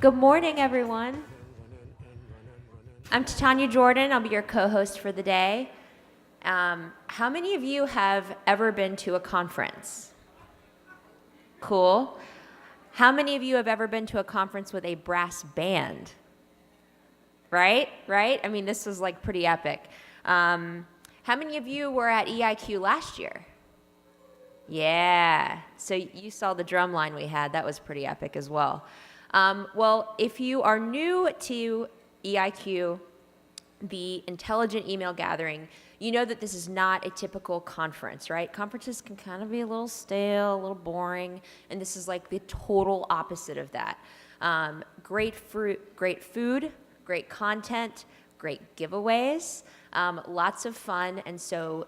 Good morning, everyone. I'm Tanya Jordan. I'll be your co-host for the day. How many of you have ever been to a conference? Cool. How many of you have ever been to a conference with a brass band? Right? I mean, this was like pretty epic. How many of you were at EIQ last year? Yeah. So you saw the drum line we had. That was pretty epic as well. Well, if you are new to EIQ, the Intelligent Email Gathering, you know that this is not a typical conference, right? Conferences can kind of be a little stale, a little boring, and this is like the total opposite of that. Great food, great content, great giveaways, lots of fun, and so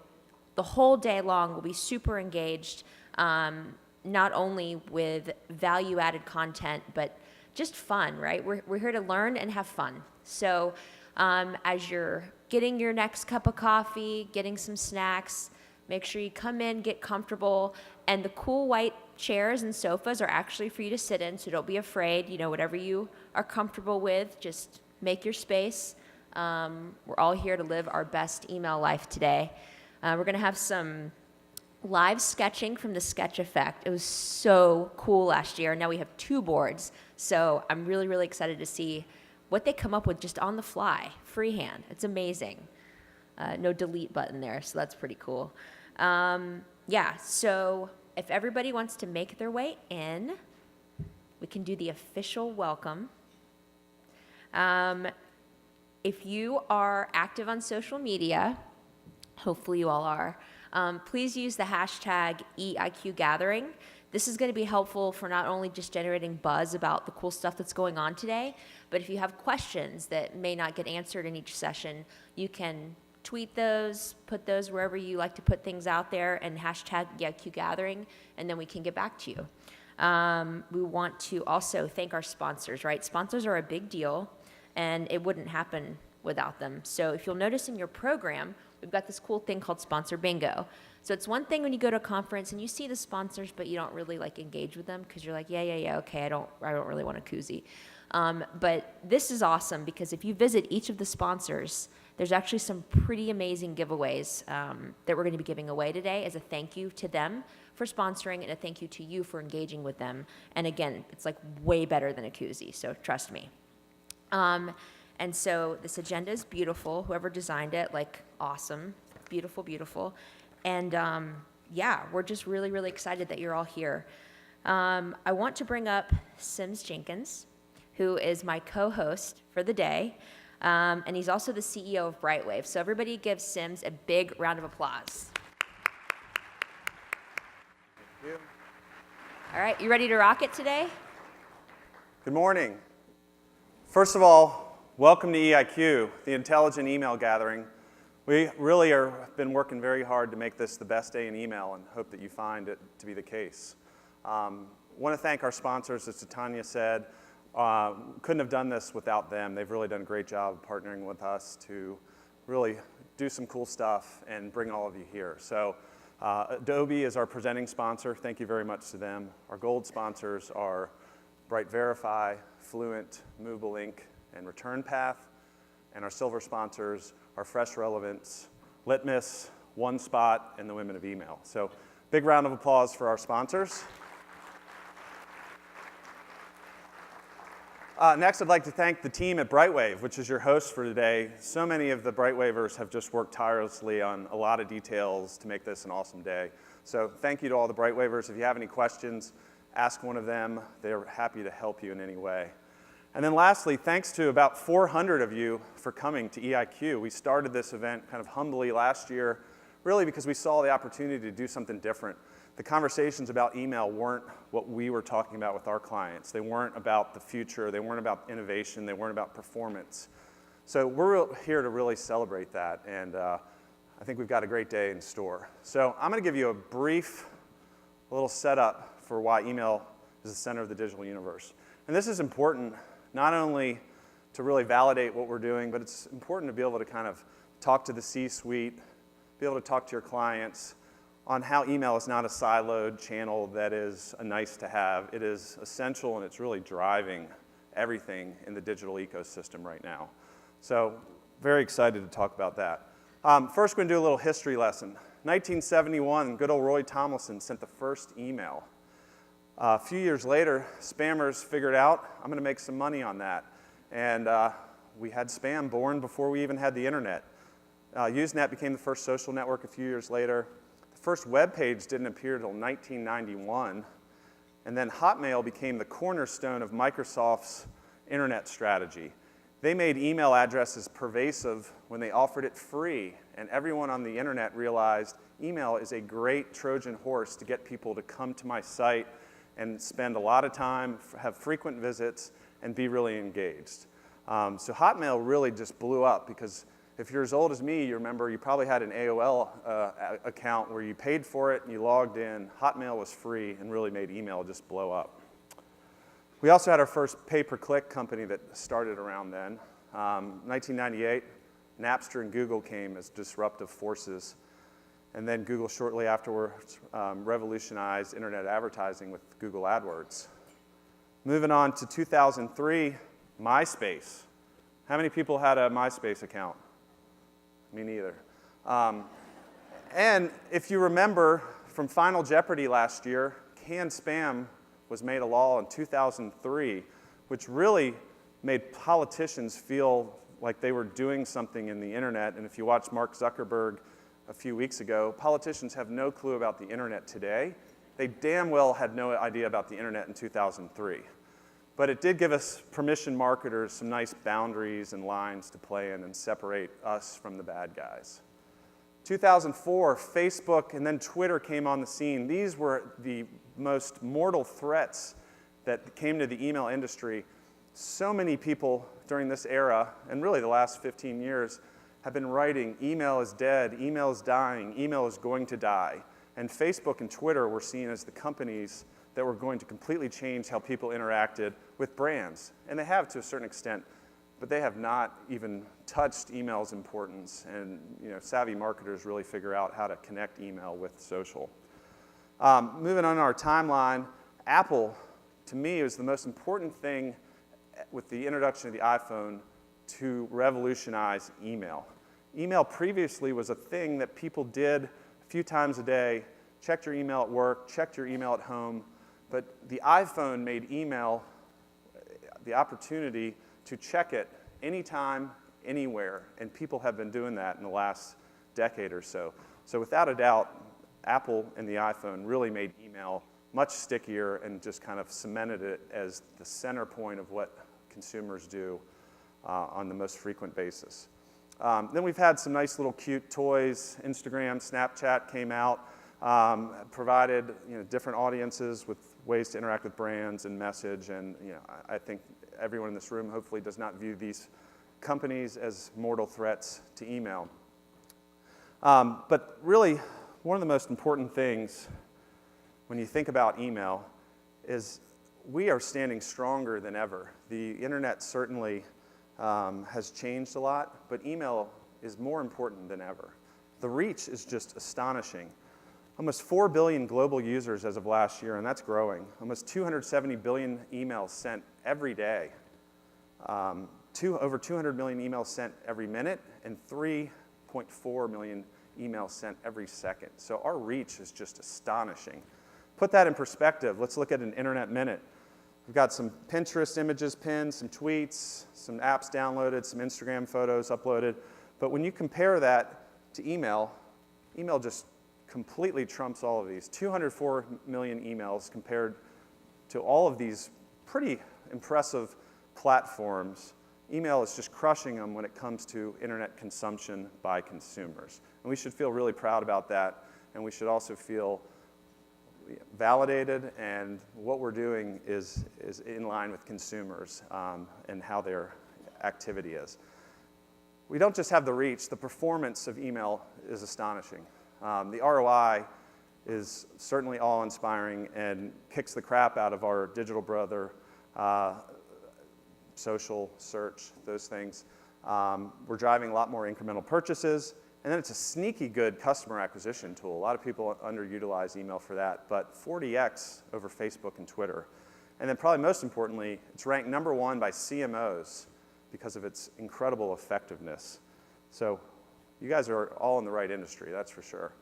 the whole day long we'll be super engaged, not only with value-added content, but just fun, right? We're here to learn and have fun. So as you're getting your next cup of coffee, getting some snacks, make sure you come in, get comfortable, and the cool white chairs and sofas are actually for you to sit in, so don't be afraid. You know, whatever you are comfortable with, just make your space. We're all here to live our best email life today. We're going to have some live sketching from the Sketch Effect. It was so cool last year. Now we have 2 boards, so I'm really, really excited to see what they come up with just on the fly, freehand. It's amazing. No delete button there, so that's pretty cool. Yeah, so if everybody wants to make their way in, we can do the official welcome. If you are active on social media, hopefully you all are, please use the hashtag EIQGathering. This is going to be helpful for not only just generating buzz about the cool stuff that's going on today, but if you have questions that may not get answered in each session, you can tweet those, put those wherever you like to put things out there, and hashtag EIQGathering, and then we can get back to you. We want to also thank our sponsors, right? Sponsors are a big deal, and it wouldn't happen without them. So if you'll notice in your program, we've got this cool thing called Sponsor Bingo. So it's one thing when you go to a conference and you see the sponsors, but you don't really like engage with them because you're like, yeah, okay, I don't really want a koozie. But this is awesome because if you visit each of the sponsors, there's actually some pretty amazing giveaways that we're going to be giving away today as a thank you to them for sponsoring and a thank you to you for engaging with them. And again, it's like way better than a koozie, so trust me. And so this agenda is beautiful. Whoever designed it, like, awesome. Beautiful, beautiful. And yeah, we're just really, really excited that you're all here. I want to bring up Sims Jenkins, who is my co-host for the day. And he's also the CEO of Brightwave. So everybody give Sims a big round of applause. Thank you. All right, you ready to rock it today? Good morning. First of all, welcome to EIQ, the Intelligent Email Gathering. We really have been working very hard to make this the best day in email and hope that you find it to be the case. Want to thank our sponsors, as Tanya said. Couldn't have done this without them. They've really done a great job partnering with us to really do some cool stuff and bring all of you here. So Adobe is our presenting sponsor. Thank you very much to them. Our gold sponsors are BrightVerify, Fluent, Movable Ink, and ReturnPath. And our silver sponsors are Fresh Relevance, Litmus, OneSpot, and the Women of Email. So big round of applause for our sponsors. Next, I'd like to thank the team at Brightwave, which is your host for today. So many of the Brightwavers have just worked tirelessly on a lot of details to make this an awesome day. So thank you to all the Brightwavers. If you have any questions, ask one of them. They're happy to help you in any way. And then lastly, thanks to about 400 of you for coming to EIQ. We started this event kind of humbly last year, really because we saw the opportunity to do something different. The conversations about email weren't what we were talking about with our clients. They weren't about the future. They weren't about innovation. They weren't about performance. So we're here to really celebrate that, and I think we've got a great day in store. So I'm going to give you a little setup for why email is the center of the digital universe. And this is important not only to really validate what we're doing, but it's important to be able to kind of talk to the C-suite, be able to talk to your clients on how email is not a siloed channel that is a nice to have. It is essential, and it's really driving everything in the digital ecosystem right now. So very excited to talk about that. First, we're going to do a little history lesson. 1971, good old Roy Tomlinson sent the first email. A few years later, spammers figured out, I'm going to make some money on that. And we had spam born before we even had the internet. Usenet became the first social network a few years later. The first web page didn't appear until 1991. And then Hotmail became the cornerstone of Microsoft's internet strategy. They made email addresses pervasive when they offered it free, and everyone on the internet realized email is a great Trojan horse to get people to come to my site and spend a lot of time, have frequent visits, and be really engaged. So Hotmail really just blew up because if you're as old as me, you remember you probably had an AOL account where you paid for it and you logged in. Hotmail was free and really made email just blow up. We also had our first pay-per-click company that started around then. 1998, Napster and Google came as disruptive forces. And then Google shortly afterwards revolutionized internet advertising with Google AdWords. Moving on to 2003, MySpace. How many people had a MySpace account? Me neither. And if you remember from Final Jeopardy last year, canned spam was made a law in 2003, which really made politicians feel like they were doing something in the internet. And if you watch Mark Zuckerberg a few weeks ago, politicians have no clue about the internet today. They damn well had no idea about the internet in 2003. But it did give us permission marketers some nice boundaries and lines to play in and separate us from the bad guys. 2004, Facebook and then Twitter came on the scene. These were the most mortal threats that came to the email industry. So many people during this era, and really the last 15 years, have been writing, email is dead, email is dying, email is going to die. And Facebook and Twitter were seen as the companies that were going to completely change how people interacted with brands. And they have to a certain extent, but they have not even touched email's importance. And savvy marketers really figure out how to connect email with social. Moving on our timeline, Apple, to me, was the most important thing with the introduction of the iPhone to revolutionize email. Email previously was a thing that people did a few times a day, checked your email at work, checked your email at home, but the iPhone made email the opportunity to check it anytime, anywhere, and people have been doing that in the last decade or so. So without a doubt, Apple and the iPhone really made email much stickier and just kind of cemented it as the center point of what consumers do on the most frequent basis. Then we've had some nice little cute toys. Instagram, Snapchat came out, provided different audiences with ways to interact with brands and message. And I think everyone in this room hopefully does not view these companies as mortal threats to email. But really, one of the most important things when you think about email is we are standing stronger than ever. The internet certainly has changed a lot, but email is more important than ever. The reach is just astonishing. Almost 4 billion global users as of last year, and that's growing. Almost 270 billion emails sent every day. Over 200 million emails sent every minute, and 3.4 million emails sent every second. So our reach is just astonishing. Put that in perspective. Let's look at an internet minute. We've got some Pinterest images pinned, some tweets, some apps downloaded, some Instagram photos uploaded. But when you compare that to email, email just completely trumps all of these. 204 million emails compared to all of these pretty impressive platforms. Email is just crushing them when it comes to internet consumption by consumers. And we should feel really proud about that, and we should also feel validated, and what we're doing is in line with consumers and how their activity is. We don't just have the reach, the performance of email is astonishing. The ROI is certainly awe-inspiring and kicks the crap out of our digital brother, social, search, those things. We're driving a lot more incremental purchases, and then it's a sneaky good customer acquisition tool. A lot of people underutilize email for that, but 40x over Facebook and Twitter. And then probably most importantly, it's ranked number 1 by CMOs because of its incredible effectiveness. So you guys are all in the right industry, that's for sure.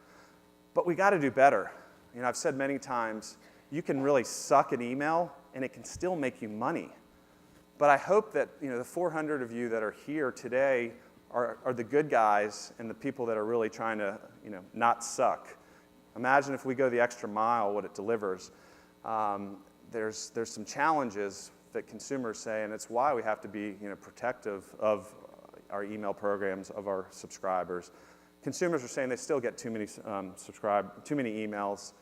But we got to do better. You know, I've said many times, you can really suck at email, and it can still make you money. But I hope that, you know, the 400 of you that are here today are the good guys and the people that are really trying to, you know, not suck. Imagine if we go the extra mile, what it delivers. There's some challenges that consumers say, and it's why we have to be, you know, protective of our email programs, of our subscribers. Consumers are saying they still get too many emails.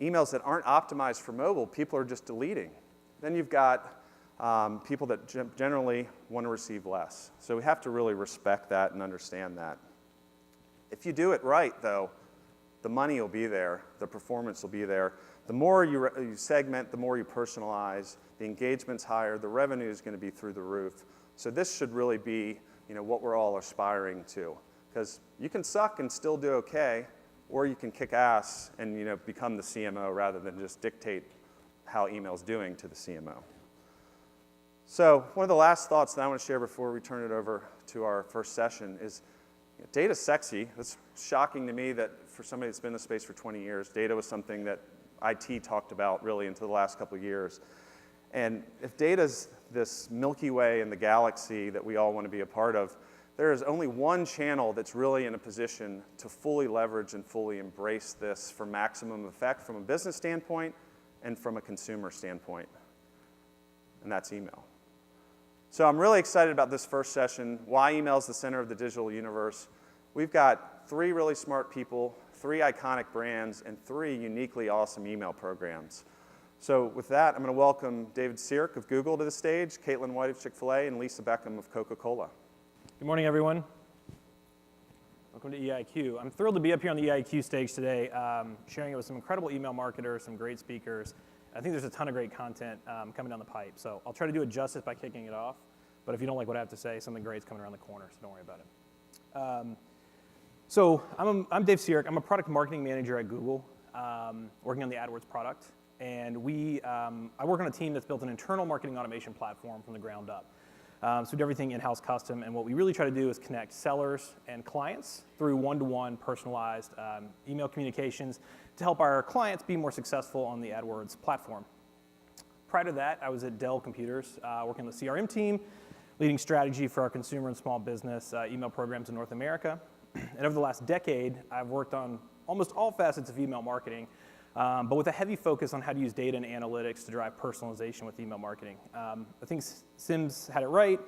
Emails that aren't optimized for mobile, people are just deleting. Then you've got people that generally want to receive less. So we have to really respect that and understand that. If you do it right, though, the money will be there, the performance will be there. The more you segment, the more you personalize, the engagement's higher, the revenue is going to be through the roof. So this should really be, you know, what we're all aspiring to. Because you can suck and still do okay, or you can kick ass and, you know, become the CMO rather than just dictate how email's doing to the CMO. So one of the last thoughts that I want to share before we turn it over to our first session is, you know, data's sexy. It's shocking to me that for somebody that's been in the space for 20 years, data was something that IT talked about really into the last couple of years. And if data's this Milky Way in the galaxy that we all want to be a part of, there is only one channel that's really in a position to fully leverage and fully embrace this for maximum effect from a business standpoint and from a consumer standpoint, and that's email. So I'm really excited about this first session, why email is the center of the digital universe. We've got 3 really smart people, 3 iconic brands, and 3 uniquely awesome email programs. So with that, I'm going to welcome David Sirk of Google to the stage, Caitlin White of Chick-fil-A, and Lisa Beckham of Coca-Cola. Good morning, everyone. Welcome to EIQ. I'm thrilled to be up here on the EIQ stage today, sharing it with some incredible email marketers, some great speakers. I think there's a ton of great content coming down the pipe. So I'll try to do it justice by kicking it off. But if you don't like what I have to say, something great's coming around the corner, so don't worry about it. So I'm Dave Sirk. I'm a product marketing manager at Google, working on the AdWords product. And I work on a team that's built an internal marketing automation platform from the ground up. So we do everything in-house custom, and what we really try to do is connect sellers and clients through one-to-one personalized email communications to help our clients be more successful on the AdWords platform. Prior to that, I was at Dell Computers, working on the CRM team, leading strategy for our consumer and small business email programs in North America. And over the last decade, I've worked on almost all facets of email marketing, but with a heavy focus on how to use data and analytics to drive personalization with email marketing. I think Sims had it right.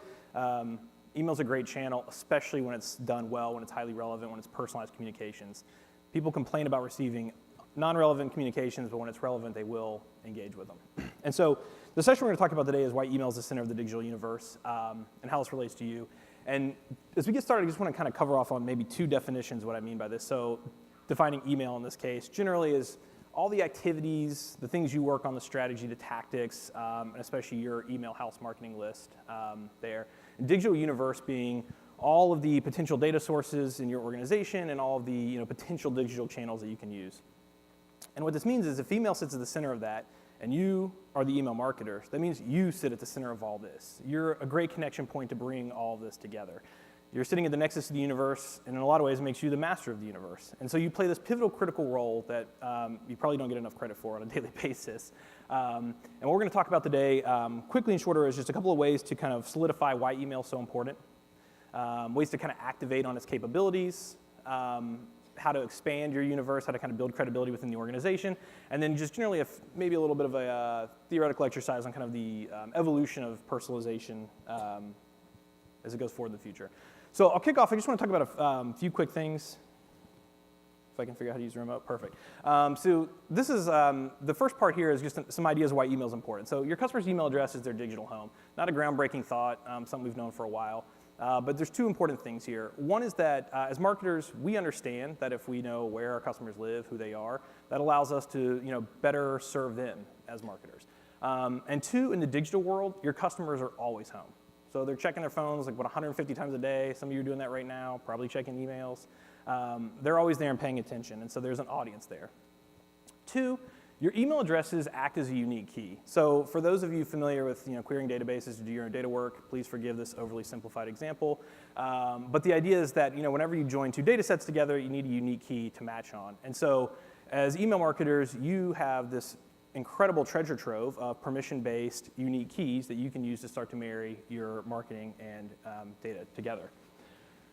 Email's a great channel, especially when it's done well, when it's highly relevant, when it's personalized communications. People complain about receiving non-relevant communications, but when it's relevant, they will engage with them. And so the session we're going to talk about today is why email is the center of the digital universe and how this relates to you. And as we get started, I just want to kind of cover off on maybe 2 definitions of what I mean by this. So defining email in this case generally is all the activities, the things you work on, the strategy, the tactics, and especially your email house marketing list there. And digital universe being all of the potential data sources in your organization and all of the potential digital channels that you can use. And what this means is if email sits at the center of that, and you are the email marketer, that means you sit at the center of all this. You're a great connection point to bring all of this together. You're sitting at the nexus of the universe, and in a lot of ways it makes you the master of the universe. And so you play this pivotal, critical role that you probably don't get enough credit for on a daily basis. And what we're going to talk about today, quickly and shorter, is just a couple of ways to kind of solidify why email is so important, ways to kind of activate on its capabilities, how to expand your universe, how to kind of build credibility within the organization, and then just generally maybe a little bit of a theoretical exercise on kind of the evolution of personalization as it goes forward in the future. So I'll kick off. I just want to talk about a few quick things. If I can figure out how to use the remote, perfect. So this is, the first part here is just some ideas of why email is important. So your customer's email address is their digital home. Not a groundbreaking thought, something we've known for a while. But there's 2 important things here. One is that as marketers, we understand that if we know where our customers live, who they are, that allows us to better serve them as marketers. And 2, in the digital world, your customers are always home. So they're checking their phones like 150 times a day. Some of you are doing that right now, probably checking emails. They're always there and paying attention, and so there's an audience there. 2, Your email addresses act as a unique key. So for those of you familiar with querying databases to do your own data work, please forgive this overly simplified example. But the idea is that whenever you join two data sets together, you need a unique key to match on. And so as email marketers, you have this incredible treasure trove of permission-based unique keys that you can use to start to marry your marketing and data together.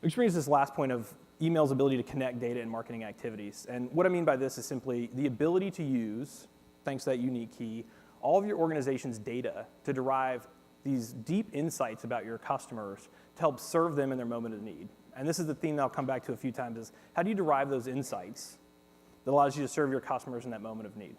Which brings this last point of email's ability to connect data and marketing activities. And what I mean by this is simply the ability to use, thanks to that unique key, all of your organization's data to derive these deep insights about your customers to help serve them in their moment of need. And this is the theme that I'll come back to a few times is how do you derive those insights that allows you to serve your customers in that moment of need?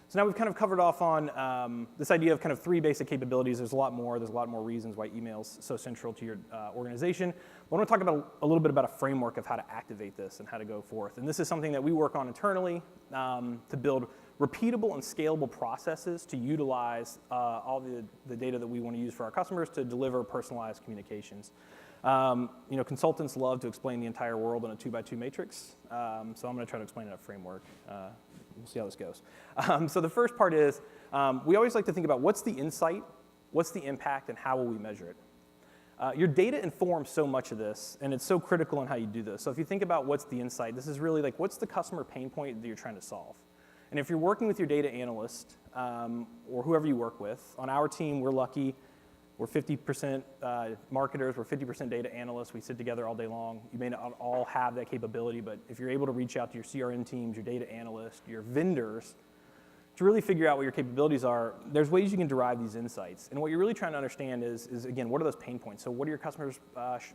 So now we've kind of covered off on this idea of kind of three basic capabilities. There's a lot more. There's a lot more reasons why email's so central to your organization. But I want to talk about a little bit about a framework of how to activate this and how to go forth. And this is something that we work on internally to build repeatable and scalable processes to utilize all the data that we want to use for our customers to deliver personalized communications. Consultants love to explain the entire world in a 2x2 matrix. So I'm going to try to explain it in a framework. We'll see how this goes. So the first part is we always like to think about what's the insight, what's the impact, and how will we measure it. Your data informs so much of this, and it's so critical in how you do this. So if you think about what's the insight, this is really like what's the customer pain point that you're trying to solve. And if you're working with your data analyst or whoever you work with, on our team, we're lucky. We're 50% marketers, we're 50% data analysts. We sit together all day long. You may not all have that capability, but if you're able to reach out to your CRM teams, your data analysts, your vendors, to really figure out what your capabilities are, there's ways you can derive these insights. And what you're really trying to understand is again, what are those pain points? So what are your customers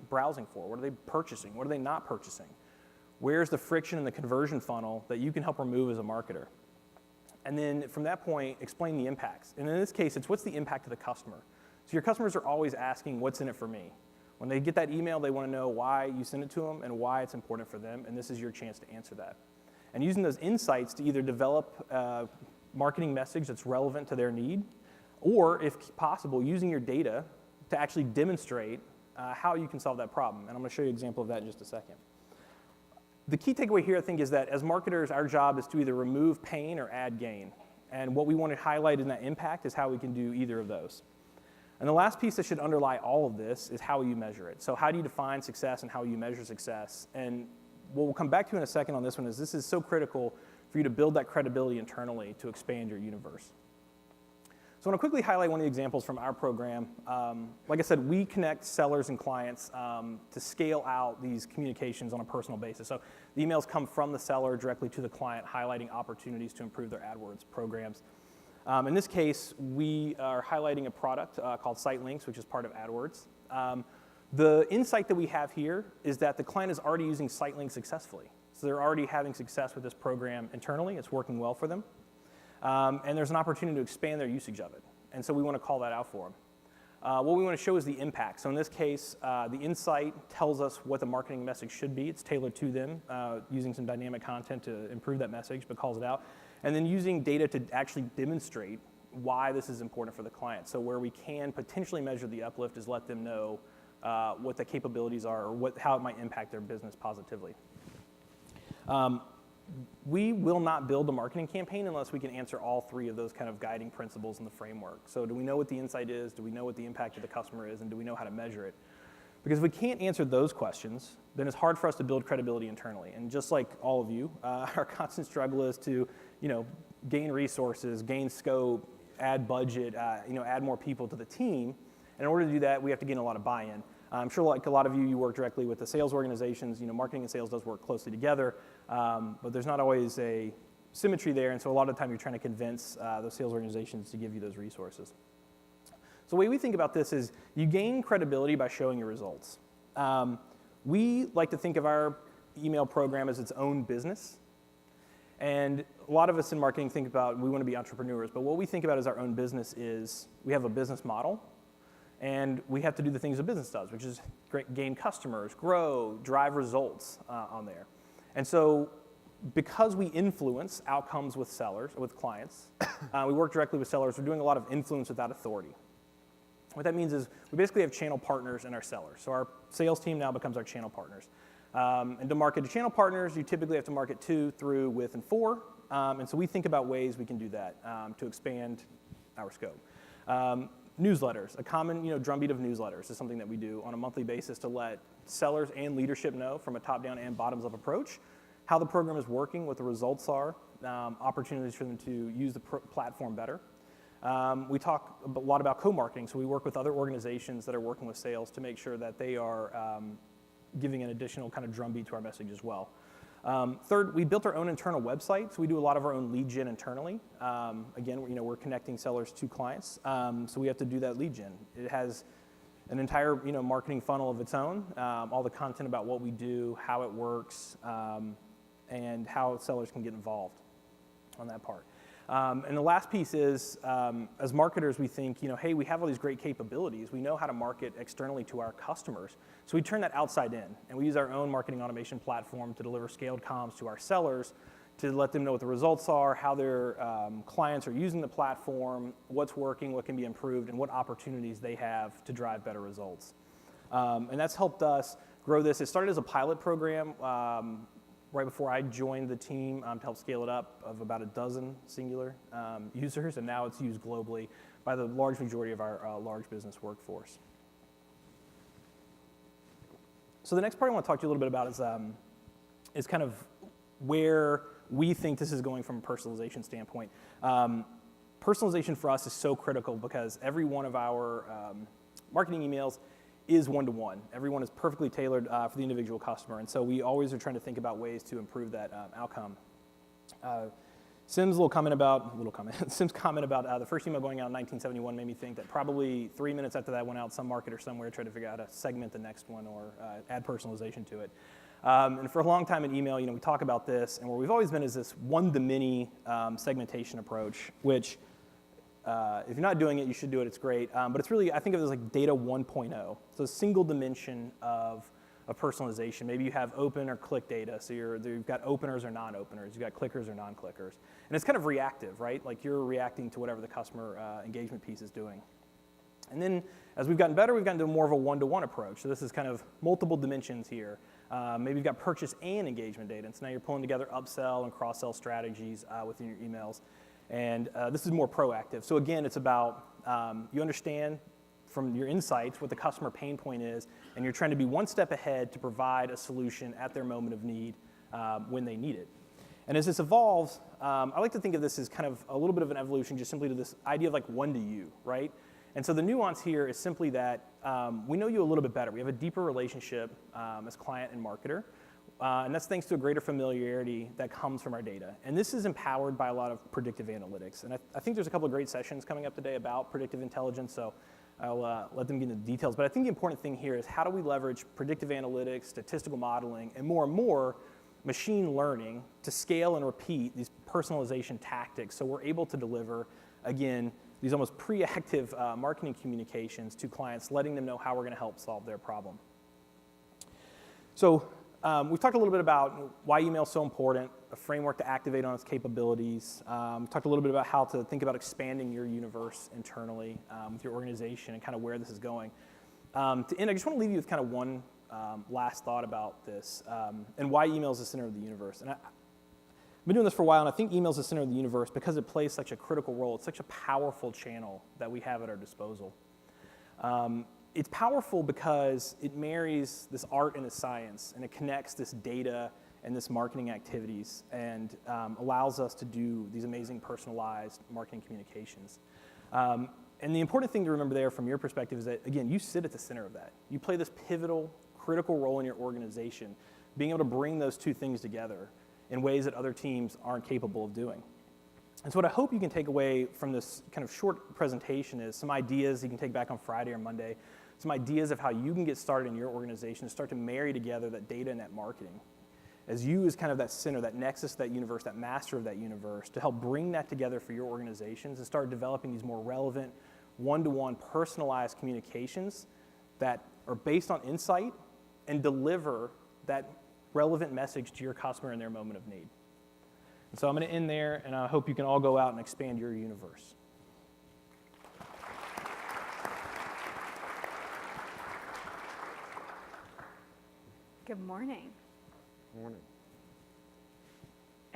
browsing for? What are they purchasing? What are they not purchasing? Where's the friction in the conversion funnel that you can help remove as a marketer? And then from that point, explain the impacts. And in this case, it's what's the impact to the customer? So your customers are always asking, what's in it for me? When they get that email, they want to know why you send it to them and why it's important for them, and this is your chance to answer that. And using those insights to either develop a marketing message that's relevant to their need, or if possible, using your data to actually demonstrate how you can solve that problem. And I'm going to show you an example of that in just a second. The key takeaway here, I think, is that as marketers, our job is to either remove pain or add gain. And what we want to highlight in that impact is how we can do either of those. And the last piece that should underlie all of this is how you measure it. So how do you define success and how you measure success? And what we'll come back to in a second on this one is this is so critical for you to build that credibility internally to expand your universe. So I want to quickly highlight one of the examples from our program. Like I said, we connect sellers and clients to scale out these communications on a personal basis. So the emails come from the seller directly to the client, highlighting opportunities to improve their AdWords programs. In this case, we are highlighting a product called SiteLinks, which is part of AdWords. The insight that we have here is that the client is already using SiteLinks successfully. So they're already having success with this program internally. It's working well for them. And there's an opportunity to expand their usage of it. And so we want to call that out for them. What we want to show is the impact. So in this case, the insight tells us what the marketing message should be. It's tailored to them, using some dynamic content to improve that message, but calls it out. And then using data to actually demonstrate why this is important for the client. So where we can potentially measure the uplift is let them know what the capabilities are or how it might impact their business positively. We will not build a marketing campaign unless we can answer all three of those kind of guiding principles in the framework. So do we know what the insight is? Do we know what the impact of the customer is? And do we know how to measure it? Because if we can't answer those questions, then it's hard for us to build credibility internally. And just like all of you, our constant struggle is to, gain resources, gain scope, add budget, add more people to the team. And in order to do that, we have to gain a lot of buy-in. I'm sure like a lot of you work directly with the sales organizations. Marketing and sales does work closely together, but there's not always a symmetry there. And so a lot of the time you're trying to convince those sales organizations to give you those resources. So the way we think about this is you gain credibility by showing your results. We like to think of our email program as its own business. And a lot of us in marketing think about we want to be entrepreneurs, but what we think about as our own business is we have a business model, and we have to do the things a business does, which is gain customers, grow, drive results on there. And so because we influence outcomes with sellers, with clients, we work directly with sellers, we're doing a lot of influence without authority. What that means is we basically have channel partners and our sellers. So our sales team now becomes our channel partners. And to market to channel partners, you typically have to market to, through, with, and for. and so we think about ways we can do that to expand our scope. Newsletters, a common drumbeat of newsletters is something that we do on a monthly basis to let sellers and leadership know from a top-down and bottoms-up approach how the program is working, what the results are, opportunities for them to use the platform better. We talk a lot about co-marketing, so we work with other organizations that are working with sales to make sure that they are giving an additional kind of drumbeat to our message as well. Third, we built our own internal website, so we do a lot of our own lead gen internally. Again, we're connecting sellers to clients, so we have to do that lead gen. It has an entire marketing funnel of its own, all the content about what we do, how it works, and how sellers can get involved on that part. And the last piece is, as marketers, we think, hey, we have all these great capabilities. We know how to market externally to our customers. So we turn that outside in, and we use our own marketing automation platform to deliver scaled comms to our sellers to let them know what the results are, how their clients are using the platform, what's working, what can be improved, and what opportunities they have to drive better results. And that's helped us grow this. It started as a pilot program right before I joined the team to help scale it up of about a dozen singular users, and now it's used globally by the large majority of our large business workforce. So the next part I want to talk to you a little bit about is kind of where we think this is going from a personalization standpoint. Personalization for us is so critical because every one of our marketing emails is one-to-one. Everyone is perfectly tailored for the individual customer, and so we always are trying to think about ways to improve that outcome. Sim's comment about the first email going out in 1971 made me think that probably 3 minutes after that went out, some marketer somewhere tried to figure out how to segment the next one or add personalization to it. And for a long time in email, we talk about this, and where we've always been is this one-to-many segmentation approach, which if you're not doing it, you should do it. It's great. But it's really, I think of it as like data 1.0. So a single dimension of personalization. Maybe you have open or click data. So you've got openers or non-openers. You've got clickers or non-clickers. And it's kind of reactive, right? Like you're reacting to whatever the customer engagement piece is doing. And then as we've gotten better, we've gotten to more of a one-to-one approach. So this is kind of multiple dimensions here. Maybe you've got purchase and engagement data. And so now you're pulling together upsell and cross-sell strategies within your emails. And this is more proactive. So again, it's about you understand from your insights what the customer pain point is, and you're trying to be one step ahead to provide a solution at their moment of need when they need it. And as this evolves, I like to think of this as kind of a little bit of an evolution just simply to this idea of like one to you, right? And so the nuance here is simply that we know you a little bit better. We have a deeper relationship as client and marketer. And that's thanks to a greater familiarity that comes from our data. And this is empowered by a lot of predictive analytics. And I think there's a couple of great sessions coming up today about predictive intelligence, so I'll let them get into the details. But I think the important thing here is how do we leverage predictive analytics, statistical modeling, and more machine learning to scale and repeat these personalization tactics so we're able to deliver, again, these almost pre-active marketing communications to clients, letting them know how we're going to help solve their problem. So we've talked a little bit about why email is so important, a framework to activate on its capabilities. We talked a little bit about how to think about expanding your universe internally with your organization and kind of where this is going. To end, I just want to leave you with kind of one last thought about this and why email is the center of the universe. And I've been doing this for a while, and I think email is the center of the universe because it plays such a critical role. It's such a powerful channel that we have at our disposal. It's powerful because it marries this art and this science, and it connects this data and this marketing activities and allows us to do these amazing personalized marketing communications. And the important thing to remember there from your perspective is that, again, you sit at the center of that. You play this pivotal, critical role in your organization, being able to bring those two things together in ways that other teams aren't capable of doing. And so what I hope you can take away from this kind of short presentation is some ideas you can take back on Friday or Monday, some ideas of how you can get started in your organization to start to marry together that data and that marketing. As you as kind of that center, that nexus, that universe, that master of that universe, to help bring that together for your organizations and start developing these more relevant, one-to-one personalized communications that are based on insight and deliver that relevant message to your customer in their moment of need. And so I'm going to end there, and I hope you can all go out and expand your universe. Good morning. Morning.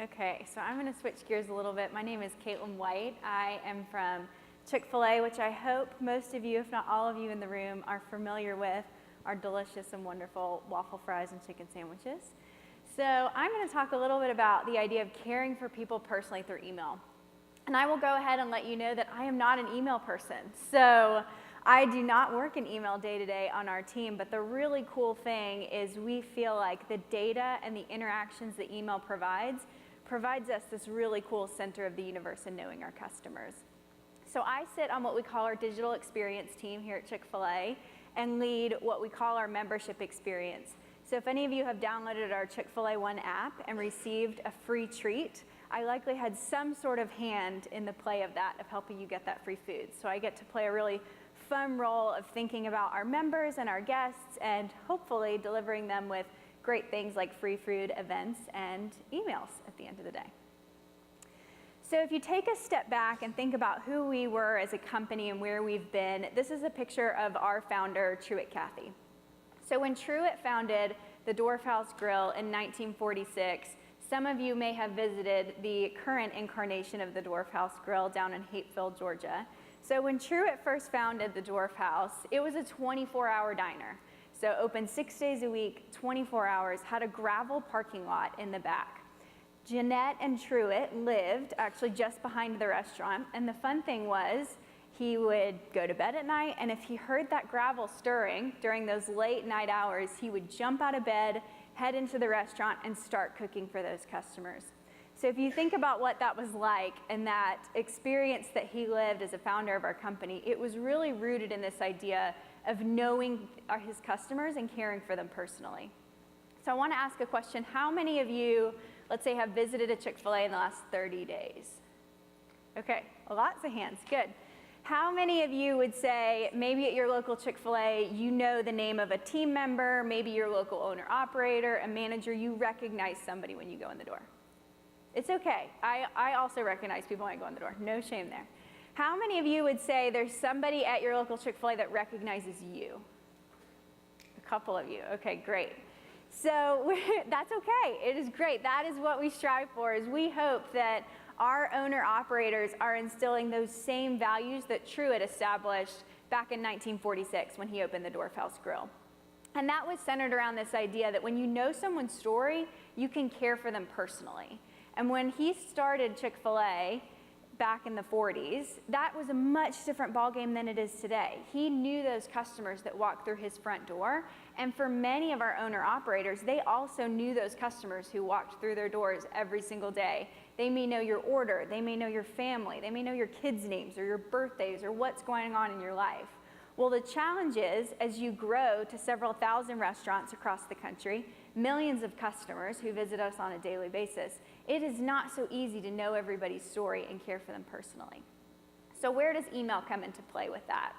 Okay, so I'm going to switch gears a little bit. My name is Caitlin White. I am from Chick-fil-A, which I hope most of you, if not all of you in the room, are familiar with our delicious and wonderful waffle fries and chicken sandwiches. So I'm going to talk a little bit about the idea of caring for people personally through email. And I will go ahead and let you know that I am not an email person. So I do not work in email day to day on our team, but the really cool thing is we feel like the data and the interactions that email provides us this really cool center of the universe in knowing our customers. So I sit on what we call our digital experience team here at Chick-fil-A and lead what we call our membership experience. So if any of you have downloaded our Chick-fil-A One app and received a free treat, I likely had some sort of hand in the play of that, of helping you get that free food. So I get to play a really fun role of thinking about our members and our guests and hopefully delivering them with great things like free food, events, and emails at the end of the day. So if you take a step back and think about who we were as a company and where we've been, this is a picture of our founder, Truett Cathy. So when Truett founded the Dwarf House Grill in 1946, some of you may have visited the current incarnation of the Dwarf House Grill down in Hapeville, Georgia. So when Truett first founded the Dwarf House, it was a 24-hour diner. So open 6 days a week, 24 hours, had a gravel parking lot in the back. Jeanette and Truett lived actually just behind the restaurant, and the fun thing was he would go to bed at night, and if he heard that gravel stirring during those late night hours, he would jump out of bed, head into the restaurant, and start cooking for those customers. So if you think about what that was like and that experience that he lived as a founder of our company, it was really rooted in this idea of knowing his customers and caring for them personally. So I want to ask a question. How many of you, let's say, have visited a Chick-fil-A in the last 30 days? Okay, lots of hands, good. How many of you would say maybe at your local Chick-fil-A you know the name of a team member, maybe your local owner-operator, a manager, you recognize somebody when you go in the door? It's okay. I also recognize people when I go in the door. No shame there. How many of you would say there's somebody at your local Chick-fil-A that recognizes you? A couple of you. Okay, great. So that's okay. It is great. That is what we strive for, is we hope that our owner-operators are instilling those same values that Truett established back in 1946 when he opened the Dwarf House Grill. And that was centered around this idea that when you know someone's story, you can care for them personally. And when he started Chick-fil-A back in the 40s, that was a much different ballgame than it is today. He knew those customers that walked through his front door, and for many of our owner-operators, they also knew those customers who walked through their doors every single day. They may know your order, they may know your family, they may know your kids' names or your birthdays or what's going on in your life. Well, the challenge is, as you grow to several thousand restaurants across the country, millions of customers who visit us on a daily basis, it is not so easy to know everybody's story and care for them personally. So where does email come into play with that?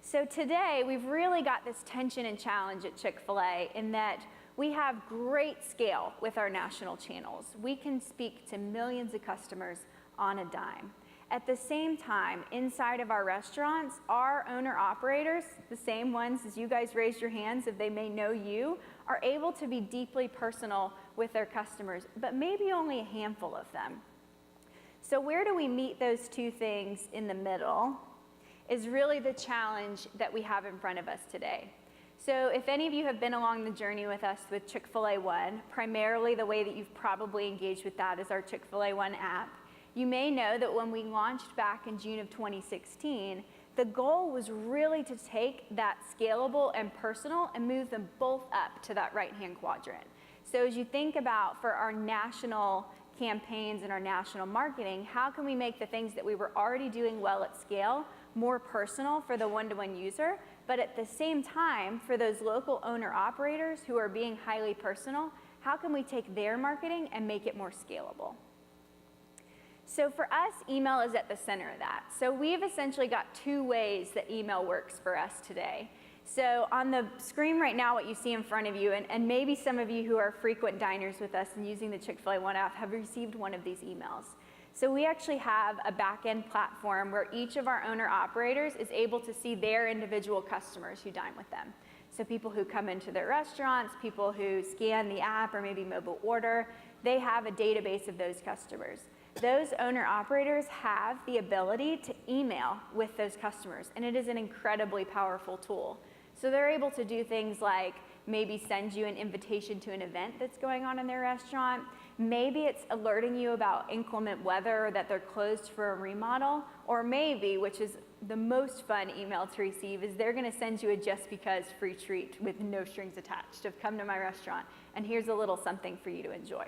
So today, we've really got this tension and challenge at Chick-fil-A in that we have great scale with our national channels. We can speak to millions of customers on a dime. At the same time, inside of our restaurants, our owner-operators, the same ones as you guys raised your hands if they may know you, are able to be deeply personal with their customers, but maybe only a handful of them. So where do we meet those two things in the middle is really the challenge that we have in front of us today. So if any of you have been along the journey with us with Chick-fil-A One, primarily the way that you've probably engaged with that is our Chick-fil-A One app. You may know that when we launched back in June of 2016, the goal was really to take that scalable and personal and move them both up to that right-hand quadrant. So as you think about for our national campaigns and our national marketing, how can we make the things that we were already doing well at scale more personal for the one-to-one user, but at the same time, for those local owner-operators who are being highly personal, how can we take their marketing and make it more scalable? So for us, email is at the center of that. So we've essentially got two ways that email works for us today. So on the screen right now, what you see in front of you, and maybe some of you who are frequent diners with us and using the Chick-fil-A One app have received one of these emails. So we actually have a back-end platform where each of our owner-operators is able to see their individual customers who dine with them. So people who come into their restaurants, people who scan the app or maybe mobile order, they have a database of those customers. Those owner-operators have the ability to email with those customers, and it is an incredibly powerful tool. So they're able to do things like maybe send you an invitation to an event that's going on in their restaurant. Maybe it's alerting you about inclement weather or that they're closed for a remodel. Or maybe, which is the most fun email to receive, is they're gonna send you a just because free treat with no strings attached of come to my restaurant and here's a little something for you to enjoy.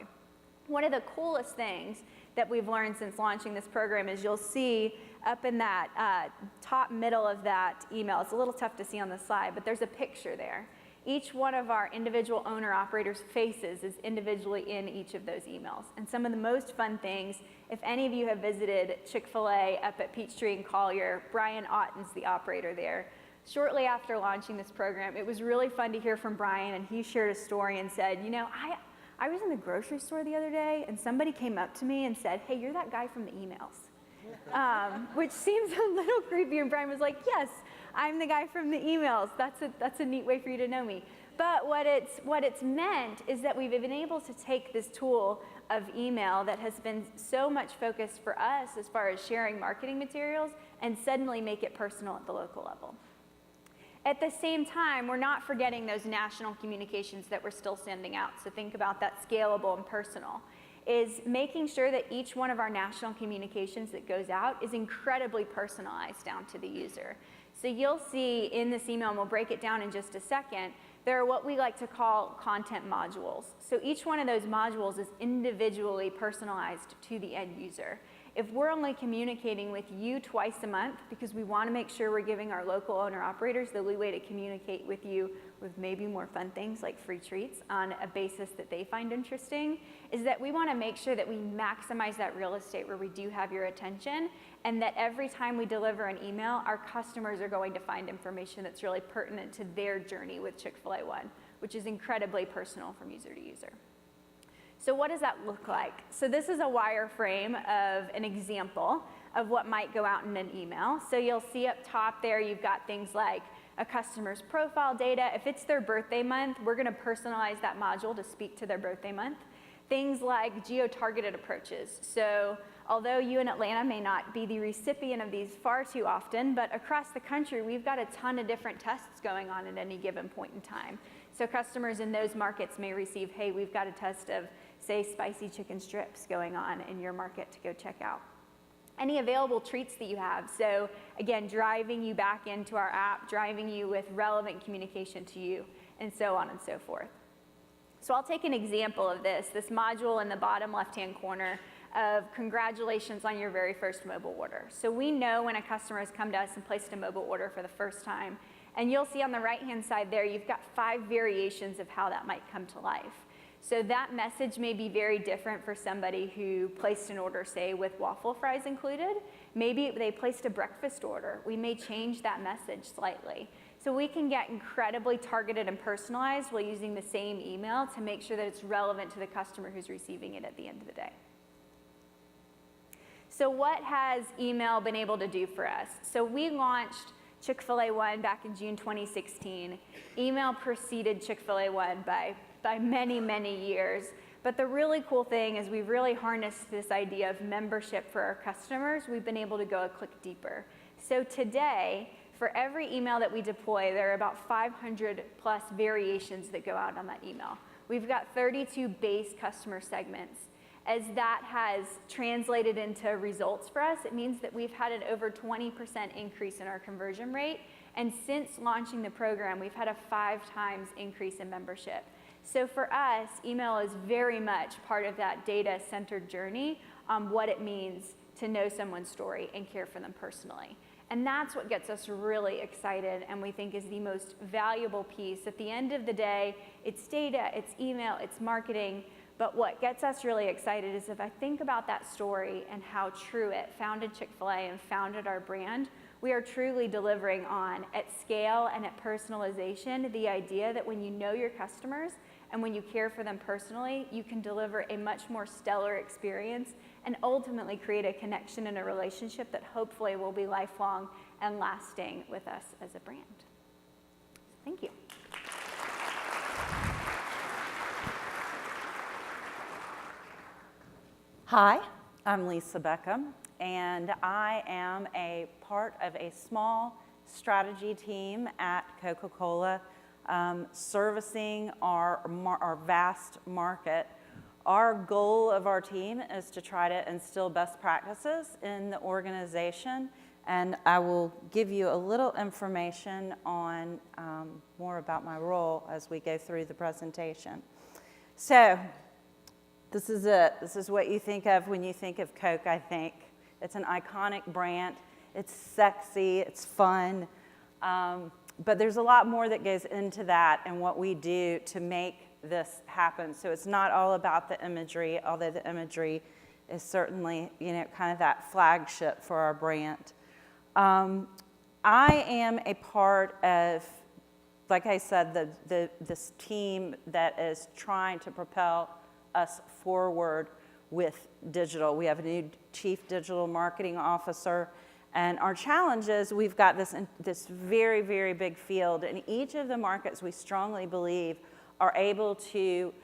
One of the coolest things that we've learned since launching this program is you'll see up in that top middle of that email, it's a little tough to see on the slide, but there's a picture there. Each one of our individual owner-operators' faces is individually in each of those emails. And some of the most fun things, if any of you have visited Chick-fil-A up at Peachtree and Collier, Brian Otten's the operator there. Shortly after launching this program, it was really fun to hear from Brian, and he shared a story and said, you know, I was in the grocery store the other day, and somebody came up to me and said, hey, you're that guy from the emails, which seems a little creepy, and Brian was like, yes, I'm the guy from the emails. That's a neat way for you to know me. But what it's meant is that we've been able to take this tool of email that has been so much focused for us as far as sharing marketing materials and suddenly make it personal at the local level. At the same time, we're not forgetting those national communications that we're still sending out. So think about that scalable and personal. Is making sure that each one of our national communications that goes out is incredibly personalized down to the user. So you'll see in this email, and we'll break it down in just a second, there are what we like to call content modules. So each one of those modules is individually personalized to the end user. If we're only communicating with you twice a month because we want to make sure we're giving our local owner-operators the leeway to communicate with you with maybe more fun things like free treats on a basis that they find interesting, is that we want to make sure that we maximize that real estate where we do have your attention, and that every time we deliver an email, our customers are going to find information that's really pertinent to their journey with Chick-fil-A One, which is incredibly personal from user to user. So what does that look like? So this is a wireframe of an example of what might go out in an email. So you'll see up top there, you've got things like a customer's profile data. If it's their birthday month, we're gonna personalize that module to speak to their birthday month. Things like geo-targeted approaches. So although you in Atlanta may not be the recipient of these far too often, but across the country, we've got a ton of different tests going on at any given point in time. So customers in those markets may receive, hey, we've got a test of, say, spicy chicken strips going on in your market to go check out. Any available treats that you have. So again, driving you back into our app, driving you with relevant communication to you, and so on and so forth. So I'll take an example of this module in the bottom left-hand corner of congratulations on your very first mobile order. So we know when a customer has come to us and placed a mobile order for the first time, and you'll see on the right-hand side there, you've got 5 variations of how that might come to life. So that message may be very different for somebody who placed an order, say, with waffle fries included. Maybe they placed a breakfast order. We may change that message slightly. So we can get incredibly targeted and personalized while using the same email to make sure that it's relevant to the customer who's receiving it at the end of the day. So what has email been able to do for us? So we launched Chick-fil-A One back in June 2016. Email preceded Chick-fil-A One by many, many years. But the really cool thing is we've really harnessed this idea of membership for our customers. We've been able to go a click deeper. So today, for every email that we deploy, there are about 500 plus variations that go out on that email. We've got 32 base customer segments. As that has translated into results for us, it means that we've had an over 20% increase in our conversion rate. And since launching the program, we've had a 5 times increase in membership. So for us, email is very much part of that data-centered journey on what it means to know someone's story and care for them personally. And that's what gets us really excited and we think is the most valuable piece. At the end of the day, it's data, it's email, it's marketing, but what gets us really excited is if I think about that story and how Truett founded Chick-fil-A and founded our brand, we are truly delivering on, at scale and at personalization, the idea that when you know your customers and when you care for them personally, you can deliver a much more stellar experience and ultimately create a connection and a relationship that hopefully will be lifelong and lasting with us as a brand. Thank you. Hi, I'm Lisa Beckham, and I am a part of a small strategy team at Coca-Cola, servicing our vast market. Our goal of our team is to try to instill best practices in the organization, and I will give you a little information on more about my role as we go through the presentation. So, this is it. This is what you think of when you think of Coke, I think. It's an iconic brand. It's sexy. It's fun. But there's a lot more that goes into that and what we do to make this happen. So it's not all about the imagery, although the imagery is certainly, kind of that flagship for our brand. I am a part of, like I said, this team that is trying to propel us forward with digital. We have a new chief digital marketing officer, and our challenge is we've got this very, very big field, and each of the markets we strongly believe are able to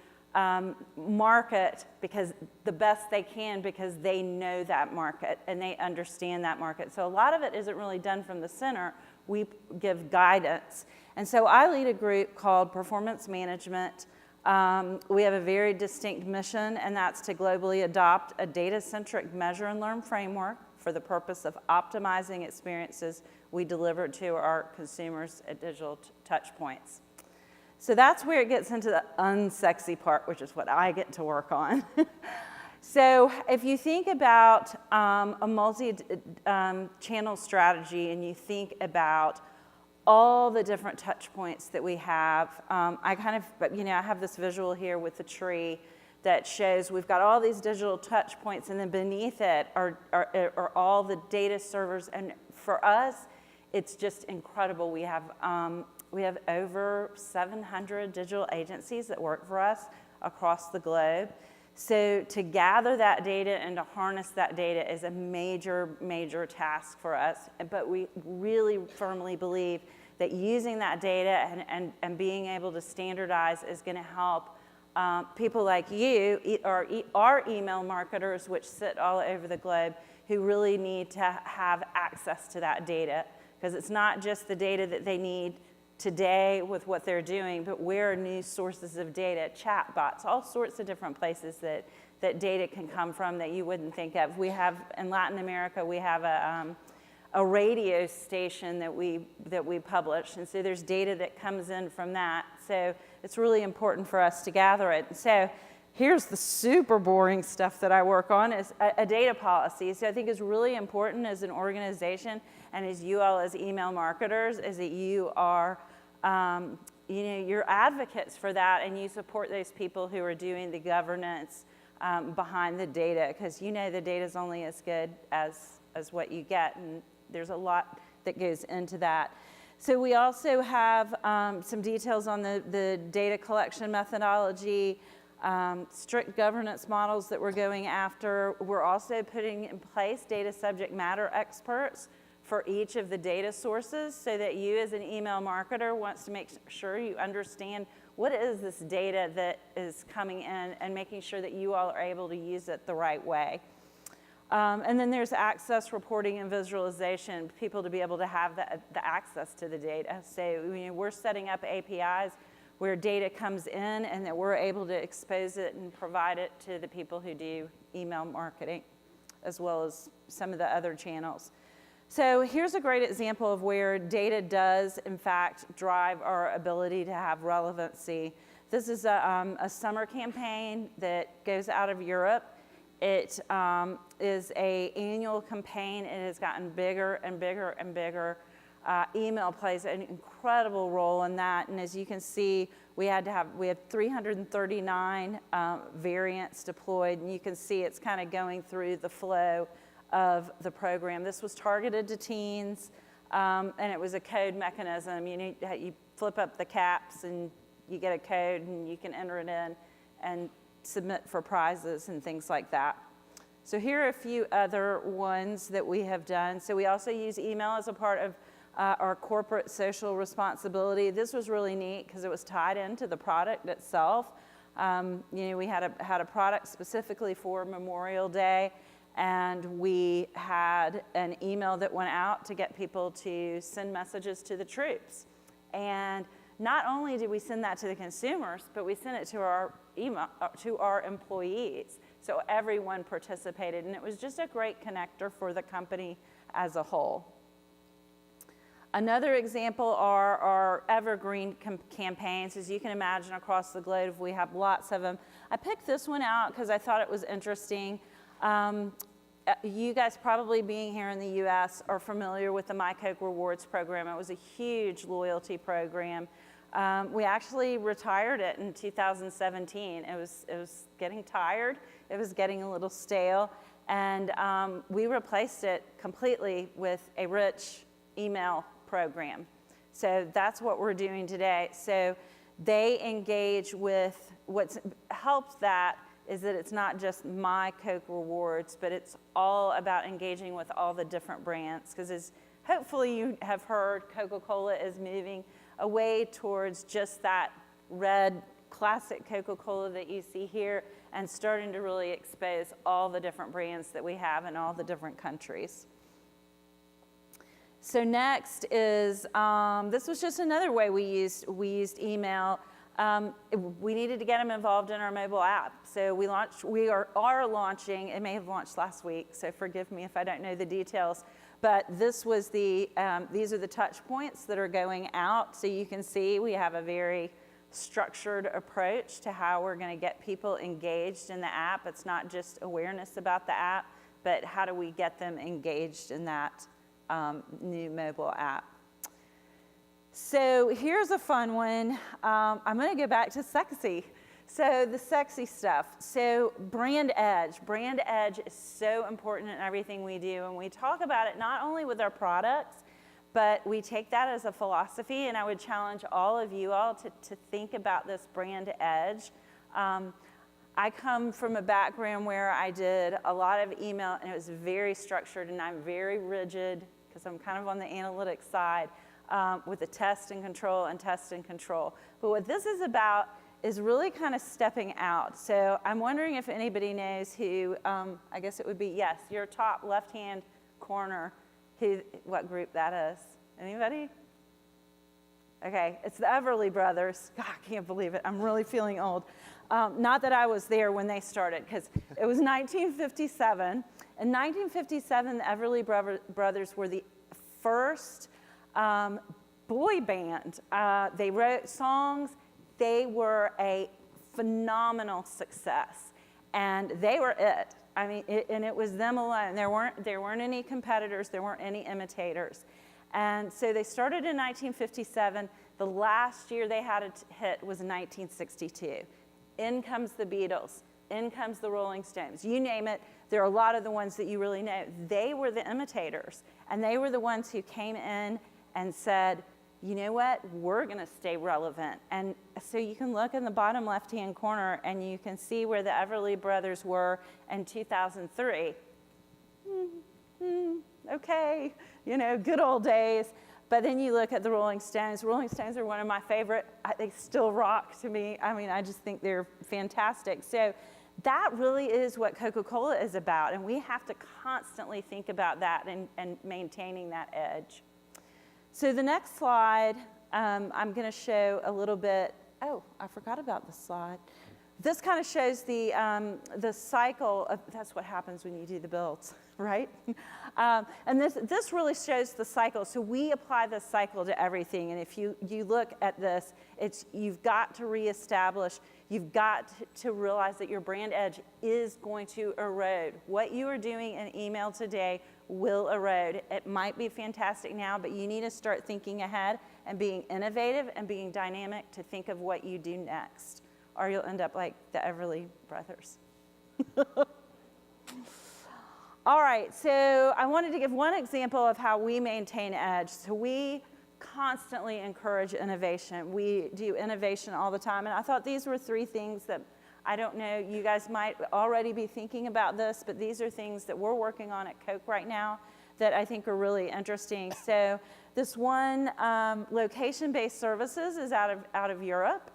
market because the best they can because they know that market and they understand that market. So a lot of it isn't really done from the center. We give guidance. And so I lead a group called Performance Management. We have a very distinct mission, and that's to globally adopt a data-centric measure and learn framework for the purpose of optimizing experiences we deliver to our consumers at digital touch points. So that's where it gets into the unsexy part, which is what I get to work on. So if you think about a multi-channel strategy and you think about all the different touch points that we have, I have this visual here with the tree that shows we've got all these digital touch points, and then beneath it are all the data servers. And for us, it's just incredible. We have over 700 digital agencies that work for us across the globe. So to gather that data and to harness that data is a major, major task for us. But we really firmly believe that using that data and being able to standardize is going to help people like you, our email marketers, which sit all over the globe, who really need to have access to that data. Because it's not just the data that they need today with what they're doing, but where are new sources of data, chatbots, all sorts of different places that data can come from that you wouldn't think of. We have, in Latin America, we have a radio station that we publish, and so there's data that comes in from that. So it's really important for us to gather it. So here's the super boring stuff that I work on, is a data policy. So I think it's really important as an organization and as you all as email marketers, is that you are, you're advocates for that, and you support those people who are doing the governance behind the data, because the data is only as good as what you get, and there's a lot that goes into that. So we also have some details on the data collection methodology, strict governance models that we're going after. We're also putting in place data subject matter experts for each of the data sources, so that you as an email marketer wants to make sure you understand what is this data that is coming in, and making sure that you all are able to use it the right way. And then there's access, reporting, and visualization, people to be able to have the access to the data. So we're setting up APIs where data comes in, and that we're able to expose it and provide it to the people who do email marketing, as well as some of the other channels. So here's a great example of where data does, in fact, drive our ability to have relevancy. This is a summer campaign that goes out of Europe. It is an annual campaign. It has gotten bigger and bigger and bigger. Email plays an incredible role in that. And as you can see, we had 339 variants deployed. And you can see it's kind of going through the flow of the program. This was targeted to teens, and it was a code mechanism. You flip up the caps, and you get a code, and you can enter it in and submit for prizes and things like that. So here are a few other ones that we have done. So we also use email as a part of our corporate social responsibility. This was really neat because it was tied into the product itself. We had a product specifically for Memorial Day, and we had an email that went out to get people to send messages to the troops. And not only did we send that to the consumers, but we sent it to our email, to our employees. So everyone participated, and it was just a great connector for the company as a whole. Another example are our evergreen campaigns. As you can imagine, across the globe, we have lots of them. I picked this one out because I thought it was interesting. You guys probably being here in the U.S. are familiar with the My Coke Rewards program. It was a huge loyalty program. We actually retired it in 2017. It was getting tired. It was getting a little stale. And we replaced it completely with a rich email program. So that's what we're doing today. So they engage with, what's helped that is that it's not just My Coke Rewards, but it's all about engaging with all the different brands. Because as hopefully you have heard, Coca-Cola is moving away towards just that red classic Coca-Cola that you see here, and starting to really expose all the different brands that we have in all the different countries. So next is, this was just another way we used email. We needed to get them involved in our mobile app. So we are launching, it may have launched last week, so forgive me if I don't know the details, but this was these are the touch points that are going out. So you can see we have a very structured approach to how we're going to get people engaged in the app. It's not just awareness about the app, but how do we get them engaged in that new mobile app. So here's a fun one. I'm going to go back to sexy. So the sexy stuff. So brand edge. Brand edge is so important in everything we do. And we talk about it not only with our products, but we take that as a philosophy. And I would challenge all of you all to think about this brand edge. I come from a background where I did a lot of email, and it was very structured, and I'm very rigid because I'm kind of on the analytics side with the test and control and test and control. But what this is about is really kind of stepping out. So I'm wondering if anybody knows who, I guess it would be, yes, your top left-hand corner, what group that is. Anybody? Okay, it's the Everly Brothers. God, I can't believe it. I'm really feeling old. Not that I was there when they started, because it was 1957. In 1957, the Everly Brothers were the first boy band. They wrote songs. They were a phenomenal success, and they were it. I mean, and it was them alone. There weren't any competitors. There weren't any imitators. And so they started in 1957. The last year they had a hit was in 1962. In comes the Beatles. In comes the Rolling Stones. You name it, there are a lot of the ones that you really know. They were the imitators, and they were the ones who came in and said, you know what, we're going to stay relevant. And so you can look in the bottom left-hand corner, and you can see where the Everly Brothers were in 2003. Okay, you know, good old days. But then you look at the Rolling Stones. Rolling Stones are one of my favorite. They still rock to me. I mean, I just think they're fantastic. So that really is what Coca-Cola is about, and we have to constantly think about that and maintaining that edge. So the next slide, I'm going to show a little bit. Oh, I forgot about the slide. This kind of shows the cycle of, that's what happens when you do the builds, right? And this really shows the cycle. So we apply this cycle to everything. And if you look at this, you've got to reestablish, you've got to realize that your brand edge is going to erode. What you are doing in email today will erode. It might be fantastic now, but you need to start thinking ahead and being innovative and being dynamic to think of what you do next, or you'll end up like the Everly Brothers. All right, so I wanted to give one example of how we maintain edge. So we constantly encourage innovation. We do innovation all the time, and I thought these were 3 things that, I don't know, you guys might already be thinking about this, but these are things that we're working on at Coke right now that I think are really interesting. So this one, location-based services, is out of Europe.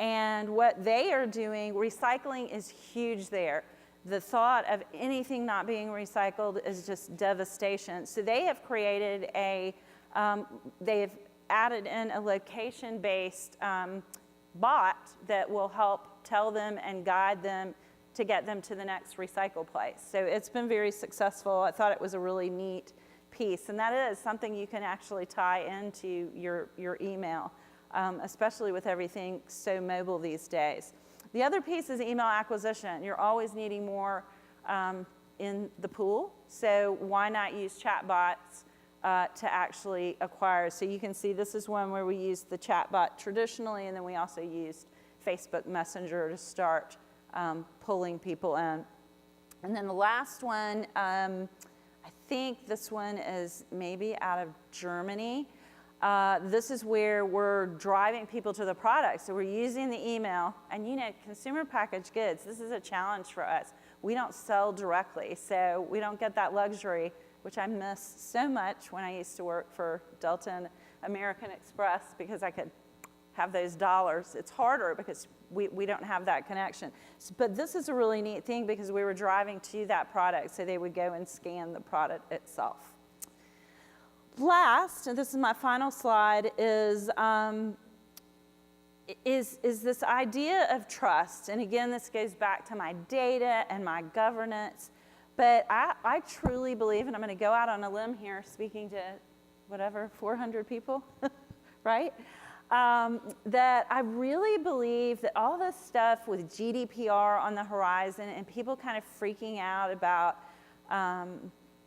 And what they are doing, recycling is huge there. The thought of anything not being recycled is just devastation. So they have created they have added in a location-based bot that will help tell them and guide them to get them to the next recycle place. So it's been very successful. I thought it was a really neat piece, and that is something you can actually tie into your email, especially with everything so mobile these days. The other piece is email acquisition. You're always needing more in the pool, so why not use chatbots to actually acquire? So you can see this is one where we used the chatbot traditionally, and then we also used Facebook Messenger to start pulling people in. And then the last one, I think this one is maybe out of Germany. This is where we're driving people to the product. So we're using the email, and consumer packaged goods, this is a challenge for us. We don't sell directly, so we don't get that luxury, which I miss so much when I used to work for Delta and American Express, because I could have those dollars. It's harder because we don't have that connection. But this is a really neat thing because we were driving to that product, so they would go and scan the product itself. Last, and this is my final slide, is this idea of trust. And again, this goes back to my data and my governance. But I truly believe, and I'm going to go out on a limb here speaking to whatever, 400 people, right? That I really believe that all this stuff with GDPR on the horizon and people kind of freaking out about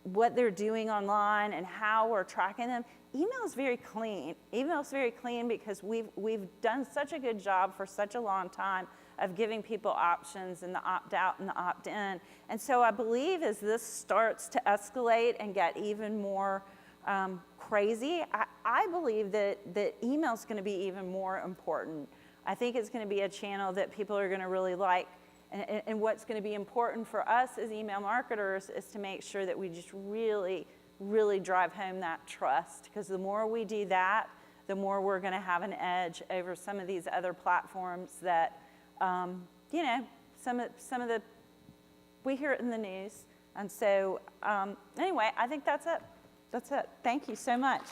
what they're doing online and how we're tracking them, email is very clean. Email is very clean because we've done such a good job for such a long time of giving people options and the opt-out and the opt-in. And so I believe as this starts to escalate and get even more crazy, I believe that email is going to be even more important. I think it's going to be a channel that people are going to really like. And what's going to be important for us as email marketers is to make sure that we just really, really drive home that trust. Because the more we do that, the more we're going to have an edge over some of these other platforms that, some of the, we hear it in the news. And so anyway, I think that's it. That's it. Thank you so much.